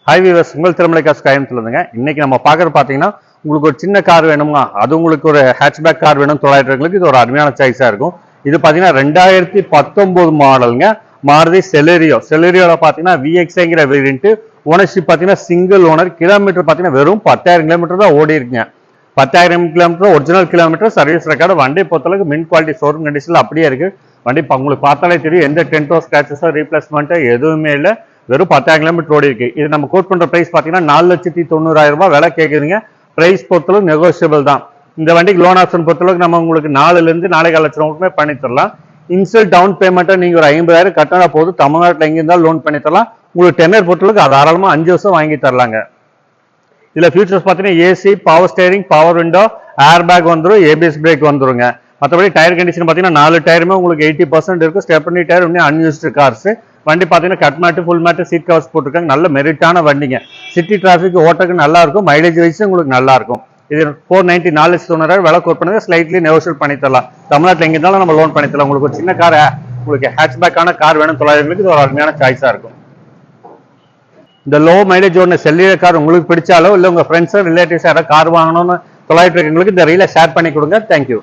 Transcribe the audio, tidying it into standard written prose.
Hi viewers, உங்கள் திருமலை காசு கோயம்புத்தூர்லங்க. இன்னைக்கு நம்ம பார்க்கறது பார்த்தீங்கன்னா, உங்களுக்கு ஒரு சின்ன கார் வேணுமா, அது உங்களுக்கு ஒரு ஹேட்ச்பேக் கார் வேணும் 900 இது ஒரு அருமையான சாய்ஸாக இருக்கும். இது பார்த்தீங்கன்னா 2019 மாடலுங்க. மாருதி செலரியோவில் பார்த்தீங்கன்னா விஎக்ஸ்ஐங்கிற வேரியன்ட். ஓனர்ஷிப் பார்த்தீங்கன்னா சிங்கிள் ஓனர். கிலோமீட்டர் பார்த்தீங்கன்னா வெறும் 10,000 கிலோமீட்டர் தான் ஓடி இருக்குங்க. 10,000 kilometre original kilometre service record. வண்டி பொறுத்தளவுக்கு மின் குவாலிட்டி ஷோரூம் கண்டிஷனில் அப்படியே இருக்கு. வண்டி உங்களுக்கு பார்த்தாலே தெரியும், எந்த டென்டோ ஸ்கிராச்சஸோ ரீப்ளேஸ்மெண்ட்டோ எதுவுமே இல்லை. வெறும் 10,000 கிலோமீட்டர் ஓடி இருக்கு. இது நம்ம கோட் பண்ற பிரைஸ் பாத்தீங்கன்னா 4,90,000 ரூபாய் விலை கேட்குதுங்க. பிரைஸ் பொறுத்தளவு நெகோசியபிள் தான். இந்த வண்டிக்கு லோன் ஆப்ஷன் பொறுத்தளவுக்கு நம்ம உங்களுக்கு 4 இருந்து 4,4 லட்சம் ரூபாய் பண்ணி தரலாம். இன்சல் டவுன் பேமெண்ட்டை நீங்க ஒரு 50,000 கட்டினா போது தமிழ்நாட்டில் எங்க இருந்தாலும் லோன் பண்ணி தரலாம். உங்களுக்கு டென்னர் பொறுத்தளவுக்கு தாராளமா 5 வருஷம் வாங்கி தரலாங்க. இதுல ஃபியூச்சர்ஸ் பார்த்தீங்கன்னா AC, power steering, power window, air bag வந்துடும், ஏபிஎஸ் பிரேக் வந்துருங்க. மற்றபடி டயர் கண்டிஷன் பார்த்தீங்கன்னா 4 டயருமே உங்களுக்கு 80% இருக்கும். ஸ்டெப்னி டயர் இன்னும் அன்யூஸ்டு கார்ஸ். வண்டி பார்த்தீங்கன்னா cut mat, full mat, seat covers போட்டிருக்காங்க. நல்ல மெரிட்டான வண்டிங்க. சிட்டி டிராஃபிக் ஓட்டக்கு நல்லா இருக்கும். மைலேஜ் வைஸ் உங்களுக்கு நல்லா இருக்கும். இது 490 4,90,000 விலை கோட் பண்ணுங்க. ஸ்லைட்லி நெகோஷியேட் பண்ணி தரலாம். தமிழ்நாட்டில் எங்க இருந்தாலும் நம்ம லோன் பண்ணி தரலாம். உங்களுக்கு ஒரு சின்ன கார், உங்களுக்கு ஹேட்ச்பேக்கான கார் வேணும் 900 இது ஒரு அருமையான சாய்ஸா இருக்கும். இந்த லோ மைலேஜ் ஒன்று செல்லிய கார் உங்களுக்கு பிடிச்சாலோ இல்லை உங்க ஃப்ரெண்ட்ஸோ ரிலேட்டிவ்ஸ் யாராவது கார் வாங்கணும்னு 900 இந்த ரீலை ஷேர் பண்ணி கொடுங்க. தேங்க்யூ.